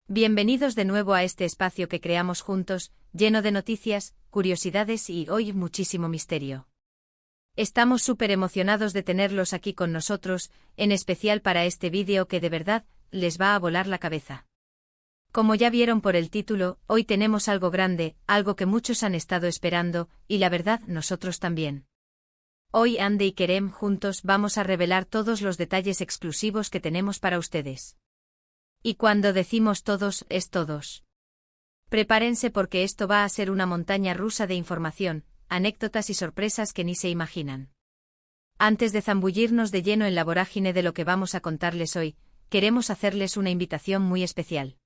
Bienvenidos de nuevo a este espacio que creamos juntos, lleno de noticias, curiosidades y hoy muchísimo misterio. Estamos súper emocionados de tenerlos aquí con nosotros, en especial para este vídeo que de verdad les va a volar la cabeza. Como ya vieron por el título, hoy tenemos algo grande, algo que muchos han estado esperando, y la verdad nosotros también. Hoy Ande y Kerem juntos vamos a revelar todos los detalles exclusivos que tenemos para ustedes. Y cuando decimos todos, es todos. Prepárense porque esto va a ser una montaña rusa de información, anécdotas y sorpresas que ni se imaginan. Antes de zambullirnos de lleno en la vorágine de lo que vamos a contarles hoy, queremos hacerles una invitación muy especial.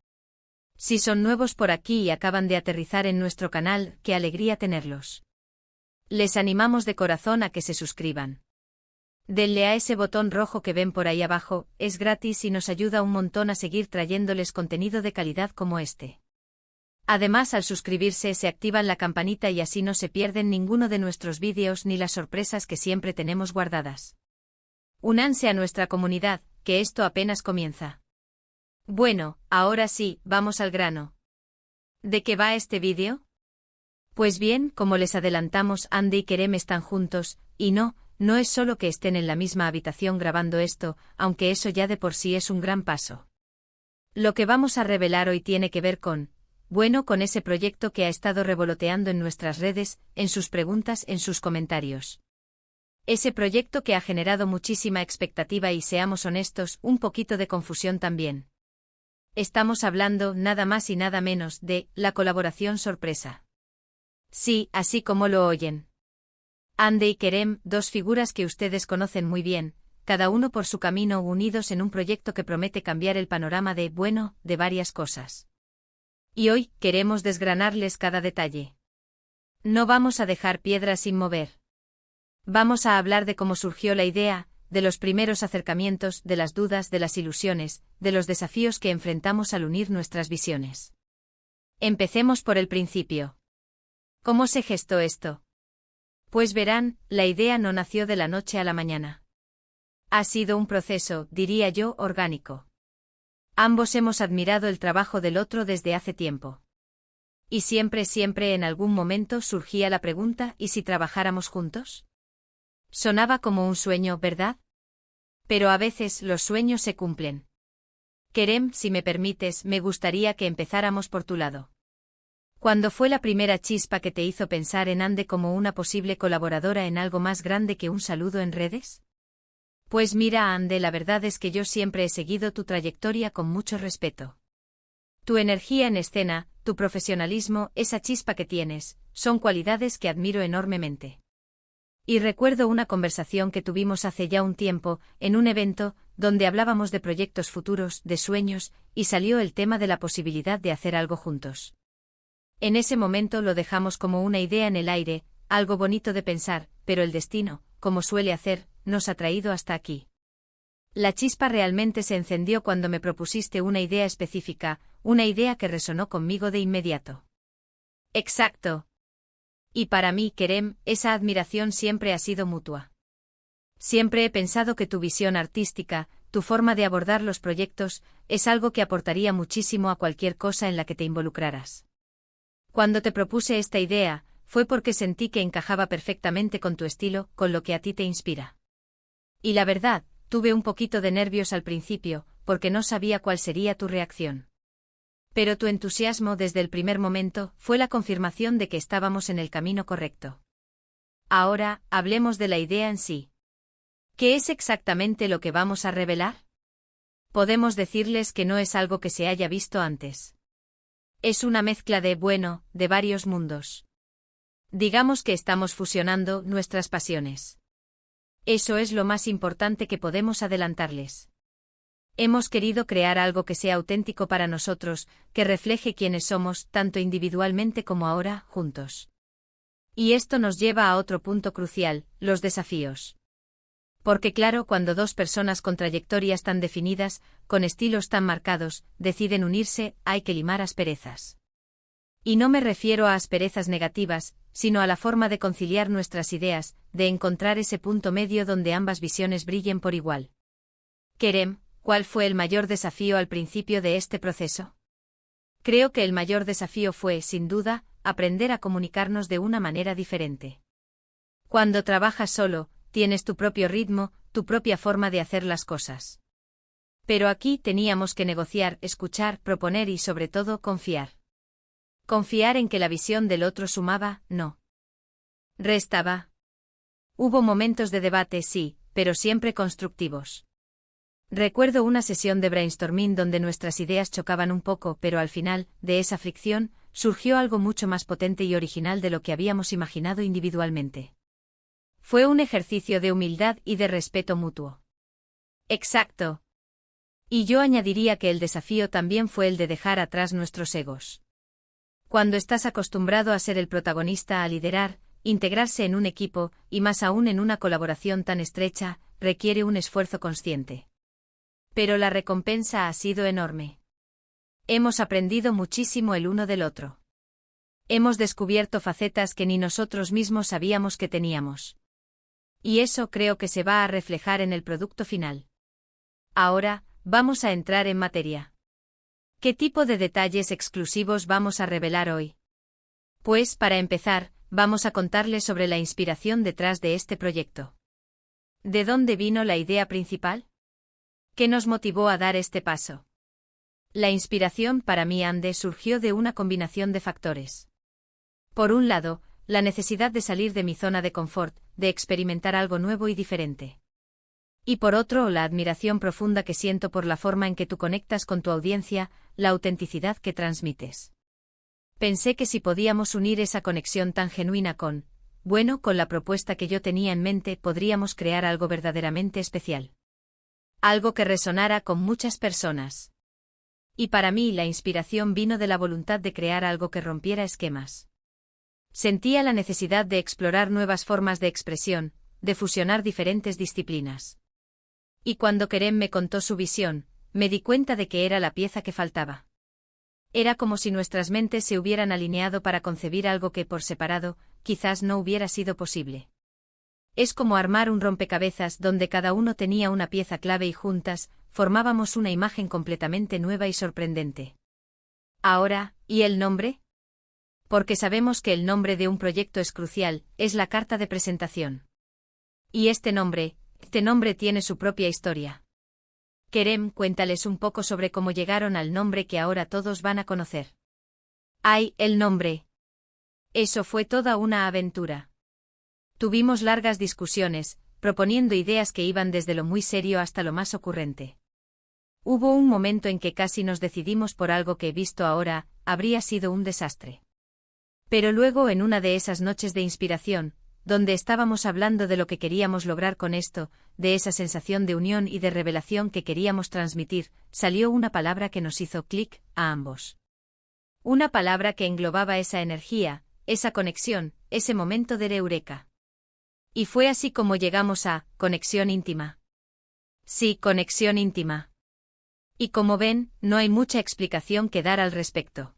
Si son nuevos por aquí y acaban de aterrizar en nuestro canal, qué alegría tenerlos. Les animamos de corazón a que se suscriban. Denle a ese botón rojo que ven por ahí abajo, es gratis y nos ayuda un montón a seguir trayéndoles contenido de calidad como este. Además, al suscribirse se activan la campanita y así no se pierden ninguno de nuestros vídeos ni las sorpresas que siempre tenemos guardadas. Únanse a nuestra comunidad, que esto apenas comienza. Bueno, ahora sí, vamos al grano. ¿De qué va este vídeo? Pues bien, como les adelantamos, Ande y Kerem están juntos, y no es solo que estén en la misma habitación grabando esto, aunque eso ya de por sí es un gran paso. Lo que vamos a revelar hoy tiene que ver con ese proyecto que ha estado revoloteando en nuestras redes, en sus preguntas, en sus comentarios. Ese proyecto que ha generado muchísima expectativa y, seamos honestos, un poquito de confusión también. Estamos hablando nada más y nada menos de la colaboración sorpresa. Sí, así como lo oyen. Ande y Kerem, dos figuras que ustedes conocen muy bien, cada uno por su camino, unidos en un proyecto que promete cambiar el panorama de varias cosas. Y hoy queremos desgranarles cada detalle. No vamos a dejar piedras sin mover. Vamos a hablar de cómo surgió la idea, de los primeros acercamientos, de las dudas, de las ilusiones, de los desafíos que enfrentamos al unir nuestras visiones. Empecemos por el principio. ¿Cómo se gestó esto? Pues verán, la idea no nació de la noche a la mañana. Ha sido un proceso, diría yo, orgánico. Ambos hemos admirado el trabajo del otro desde hace tiempo. Y siempre en algún momento surgía la pregunta, ¿y si trabajáramos juntos? Sonaba como un sueño, ¿verdad? Pero a veces los sueños se cumplen. Kerem, si me permites, me gustaría que empezáramos por tu lado. ¿Cuándo fue la primera chispa que te hizo pensar en Ande como una posible colaboradora en algo más grande que un saludo en redes? Pues mira, Ande, la verdad es que yo siempre he seguido tu trayectoria con mucho respeto. Tu energía en escena, tu profesionalismo, esa chispa que tienes, son cualidades que admiro enormemente. Y recuerdo una conversación que tuvimos hace ya un tiempo, en un evento, donde hablábamos de proyectos futuros, de sueños, y salió el tema de la posibilidad de hacer algo juntos. En ese momento lo dejamos como una idea en el aire, algo bonito de pensar, pero el destino, como suele hacer, nos ha traído hasta aquí. La chispa realmente se encendió cuando me propusiste una idea específica, una idea que resonó conmigo de inmediato. Exacto. Y para mí, Kerem, esa admiración siempre ha sido mutua. Siempre he pensado que tu visión artística, tu forma de abordar los proyectos, es algo que aportaría muchísimo a cualquier cosa en la que te involucraras. Cuando te propuse esta idea, fue porque sentí que encajaba perfectamente con tu estilo, con lo que a ti te inspira. Y la verdad, tuve un poquito de nervios al principio, porque no sabía cuál sería tu reacción. Pero tu entusiasmo desde el primer momento fue la confirmación de que estábamos en el camino correcto. Ahora, hablemos de la idea en sí. ¿Qué es exactamente lo que vamos a revelar? Podemos decirles que no es algo que se haya visto antes. Es una mezcla de varios mundos. Digamos que estamos fusionando nuestras pasiones. Eso es lo más importante que podemos adelantarles. Hemos querido crear algo que sea auténtico para nosotros, que refleje quiénes somos, tanto individualmente como ahora, juntos. Y esto nos lleva a otro punto crucial, los desafíos. Porque claro, cuando dos personas con trayectorias tan definidas, con estilos tan marcados, deciden unirse, hay que limar asperezas. Y no me refiero a asperezas negativas, sino a la forma de conciliar nuestras ideas, de encontrar ese punto medio donde ambas visiones brillen por igual. Kerem, ¿cuál fue el mayor desafío al principio de este proceso? Creo que el mayor desafío fue, sin duda, aprender a comunicarnos de una manera diferente. Cuando trabajas solo, tienes tu propio ritmo, tu propia forma de hacer las cosas. Pero aquí teníamos que negociar, escuchar, proponer y sobre todo confiar. Confiar en que la visión del otro sumaba, no restaba. Hubo momentos de debate, sí, pero siempre constructivos. Recuerdo una sesión de brainstorming donde nuestras ideas chocaban un poco, pero al final, de esa fricción, surgió algo mucho más potente y original de lo que habíamos imaginado individualmente. Fue un ejercicio de humildad y de respeto mutuo. Exacto. Y yo añadiría que el desafío también fue el de dejar atrás nuestros egos. Cuando estás acostumbrado a ser el protagonista, a liderar, integrarse en un equipo, y más aún en una colaboración tan estrecha, requiere un esfuerzo consciente. Pero la recompensa ha sido enorme. Hemos aprendido muchísimo el uno del otro. Hemos descubierto facetas que ni nosotros mismos sabíamos que teníamos. Y eso creo que se va a reflejar en el producto final. Ahora, vamos a entrar en materia. ¿Qué tipo de detalles exclusivos vamos a revelar hoy? Pues, para empezar, vamos a contarles sobre la inspiración detrás de este proyecto. ¿De dónde vino la idea principal? ¿Qué nos motivó a dar este paso? La inspiración para mí, Ande, surgió de una combinación de factores. Por un lado, la necesidad de salir de mi zona de confort, de experimentar algo nuevo y diferente. Y por otro, la admiración profunda que siento por la forma en que tú conectas con tu audiencia, la autenticidad que transmites. Pensé que si podíamos unir esa conexión tan genuina con la propuesta que yo tenía en mente, podríamos crear algo verdaderamente especial. Algo que resonara con muchas personas. Y para mí la inspiración vino de la voluntad de crear algo que rompiera esquemas. Sentía la necesidad de explorar nuevas formas de expresión, de fusionar diferentes disciplinas. Y cuando Kerem me contó su visión, me di cuenta de que era la pieza que faltaba. Era como si nuestras mentes se hubieran alineado para concebir algo que, por separado, quizás no hubiera sido posible. Es como armar un rompecabezas donde cada uno tenía una pieza clave y juntas, formábamos una imagen completamente nueva y sorprendente. Ahora, ¿y el nombre? Porque sabemos que el nombre de un proyecto es crucial, es la carta de presentación. Y este nombre tiene su propia historia. Kerem, cuéntales un poco sobre cómo llegaron al nombre que ahora todos van a conocer. ¡Ay, el nombre! Eso fue toda una aventura. Tuvimos largas discusiones, proponiendo ideas que iban desde lo muy serio hasta lo más ocurrente. Hubo un momento en que casi nos decidimos por algo que, visto ahora, habría sido un desastre. Pero luego, en una de esas noches de inspiración, donde estábamos hablando de lo que queríamos lograr con esto, de esa sensación de unión y de revelación que queríamos transmitir, salió una palabra que nos hizo clic a ambos. Una palabra que englobaba esa energía, esa conexión, ese momento de eureka. Y fue así como llegamos a conexión íntima. Sí, conexión íntima. Y como ven, no hay mucha explicación que dar al respecto.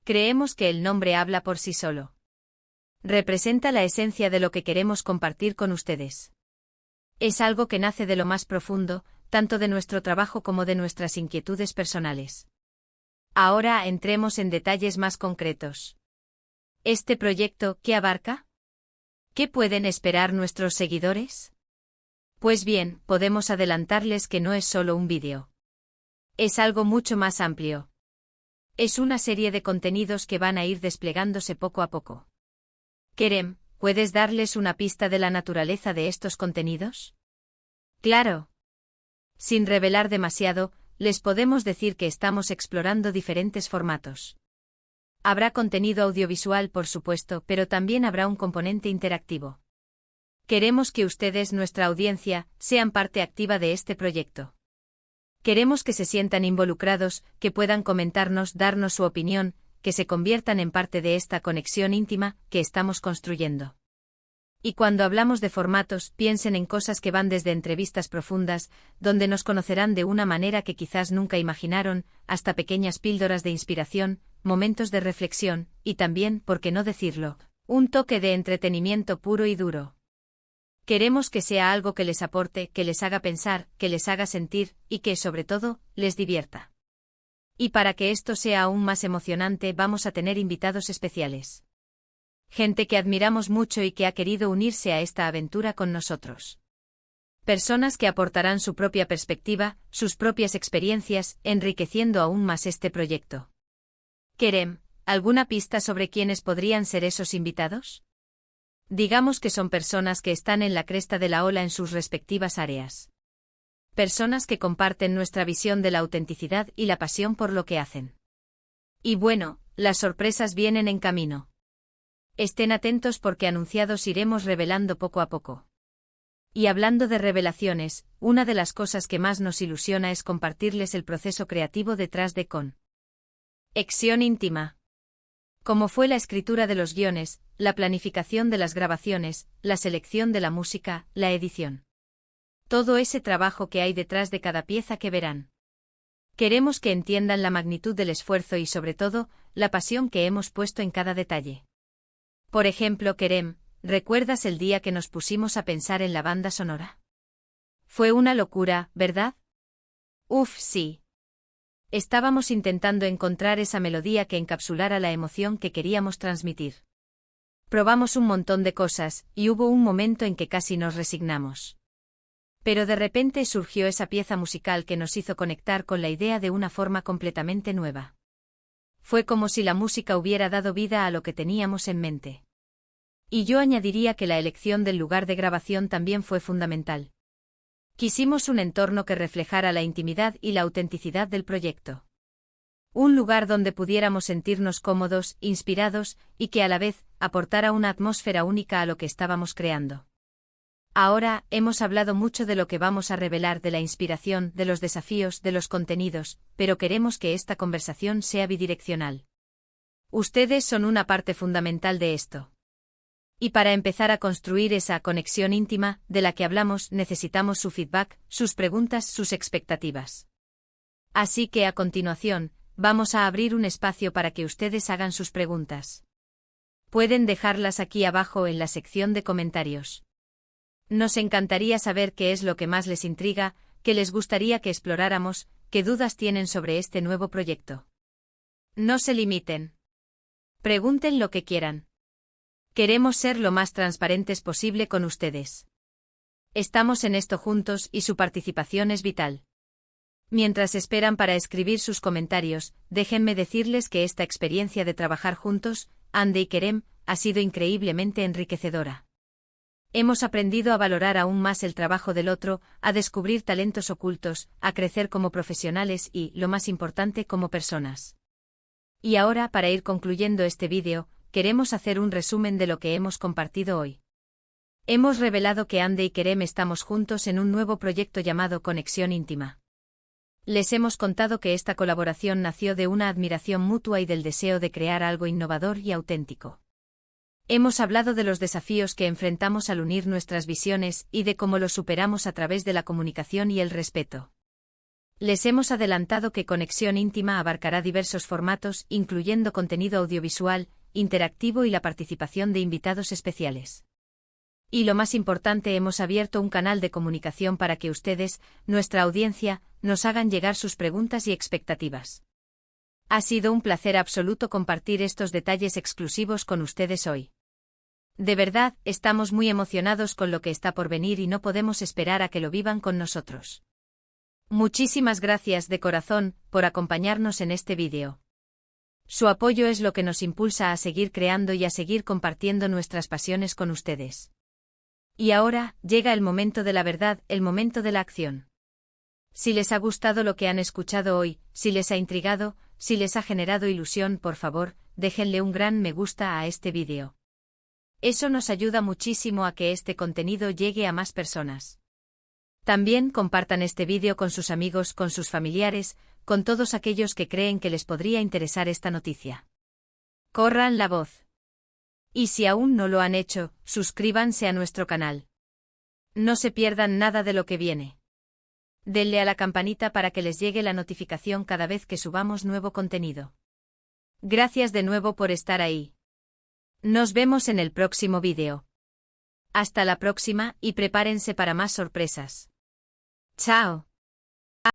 Creemos que el nombre habla por sí solo. Representa la esencia de lo que queremos compartir con ustedes. Es algo que nace de lo más profundo, tanto de nuestro trabajo como de nuestras inquietudes personales. Ahora entremos en detalles más concretos. ¿Este proyecto qué abarca? ¿Qué pueden esperar nuestros seguidores? Pues bien, podemos adelantarles que no es solo un vídeo. Es algo mucho más amplio. Es una serie de contenidos que van a ir desplegándose poco a poco. Kerem, ¿puedes darles una pista de la naturaleza de estos contenidos? Claro. Sin revelar demasiado, les podemos decir que estamos explorando diferentes formatos. Habrá contenido audiovisual, por supuesto, pero también habrá un componente interactivo. Queremos que ustedes, nuestra audiencia, sean parte activa de este proyecto. Queremos que se sientan involucrados, que puedan comentarnos, darnos su opinión, que se conviertan en parte de esta conexión íntima que estamos construyendo. Y cuando hablamos de formatos, piensen en cosas que van desde entrevistas profundas, donde nos conocerán de una manera que quizás nunca imaginaron, hasta pequeñas píldoras de inspiración, momentos de reflexión, y también, por qué no decirlo, un toque de entretenimiento puro y duro. Queremos que sea algo que les aporte, que les haga pensar, que les haga sentir, y que, sobre todo, les divierta. Y para que esto sea aún más emocionante, vamos a tener invitados especiales. Gente que admiramos mucho y que ha querido unirse a esta aventura con nosotros. Personas que aportarán su propia perspectiva, sus propias experiencias, enriqueciendo aún más este proyecto. Kerem, ¿alguna pista sobre quiénes podrían ser esos invitados? Digamos que son personas que están en la cresta de la ola en sus respectivas áreas. Personas que comparten nuestra visión de la autenticidad y la pasión por lo que hacen. Y bueno, las sorpresas vienen en camino. Estén atentos porque anunciados iremos revelando poco a poco. Y hablando de revelaciones, una de las cosas que más nos ilusiona es compartirles el proceso creativo detrás de Conexión Íntima. Como fue la escritura de los guiones, la planificación de las grabaciones, la selección de la música, la edición. Todo ese trabajo que hay detrás de cada pieza que verán. Queremos que entiendan la magnitud del esfuerzo y sobre todo, la pasión que hemos puesto en cada detalle. Por ejemplo, Kerem, ¿recuerdas el día que nos pusimos a pensar en la banda sonora? Fue una locura, ¿verdad? Uf, sí. Estábamos intentando encontrar esa melodía que encapsulara la emoción que queríamos transmitir. Probamos un montón de cosas, y hubo un momento en que casi nos resignamos. Pero de repente surgió esa pieza musical que nos hizo conectar con la idea de una forma completamente nueva. Fue como si la música hubiera dado vida a lo que teníamos en mente. Y yo añadiría que la elección del lugar de grabación también fue fundamental. Quisimos un entorno que reflejara la intimidad y la autenticidad del proyecto. Un lugar donde pudiéramos sentirnos cómodos, inspirados, y que a la vez aportara una atmósfera única a lo que estábamos creando. Ahora, hemos hablado mucho de lo que vamos a revelar, de la inspiración, de los desafíos, de los contenidos, pero queremos que esta conversación sea bidireccional. Ustedes son una parte fundamental de esto. Y para empezar a construir esa conexión íntima de la que hablamos, necesitamos su feedback, sus preguntas, sus expectativas. Así que a continuación, vamos a abrir un espacio para que ustedes hagan sus preguntas. Pueden dejarlas aquí abajo en la sección de comentarios. Nos encantaría saber qué es lo que más les intriga, qué les gustaría que exploráramos, qué dudas tienen sobre este nuevo proyecto. No se limiten. Pregunten lo que quieran. Queremos ser lo más transparentes posible con ustedes. Estamos en esto juntos y su participación es vital. Mientras esperan para escribir sus comentarios, déjenme decirles que esta experiencia de trabajar juntos, Ande y Kerem, ha sido increíblemente enriquecedora. Hemos aprendido a valorar aún más el trabajo del otro, a descubrir talentos ocultos, a crecer como profesionales y, lo más importante, como personas. Y ahora, para ir concluyendo este vídeo, queremos hacer un resumen de lo que hemos compartido hoy. Hemos revelado que Ande y Kerem estamos juntos en un nuevo proyecto llamado Conexión Íntima. Les hemos contado que esta colaboración nació de una admiración mutua y del deseo de crear algo innovador y auténtico. Hemos hablado de los desafíos que enfrentamos al unir nuestras visiones y de cómo los superamos a través de la comunicación y el respeto. Les hemos adelantado que Conexión Íntima abarcará diversos formatos, incluyendo contenido audiovisual, interactivo y la participación de invitados especiales. Y lo más importante, hemos abierto un canal de comunicación para que ustedes, nuestra audiencia, nos hagan llegar sus preguntas y expectativas. Ha sido un placer absoluto compartir estos detalles exclusivos con ustedes hoy. De verdad, estamos muy emocionados con lo que está por venir y no podemos esperar a que lo vivan con nosotros. Muchísimas gracias de corazón por acompañarnos en este vídeo. Su apoyo es lo que nos impulsa a seguir creando y a seguir compartiendo nuestras pasiones con ustedes. Y ahora, llega el momento de la verdad, el momento de la acción. Si les ha gustado lo que han escuchado hoy, si les ha intrigado, si les ha generado ilusión, por favor, déjenle un gran me gusta a este vídeo. Eso nos ayuda muchísimo a que este contenido llegue a más personas. También compartan este vídeo con sus amigos, con sus familiares, con todos aquellos que creen que les podría interesar esta noticia. Corran la voz. Y si aún no lo han hecho, suscríbanse a nuestro canal. No se pierdan nada de lo que viene. Denle a la campanita para que les llegue la notificación cada vez que subamos nuevo contenido. Gracias de nuevo por estar ahí. Nos vemos en el próximo vídeo. Hasta la próxima y prepárense para más sorpresas. Chao.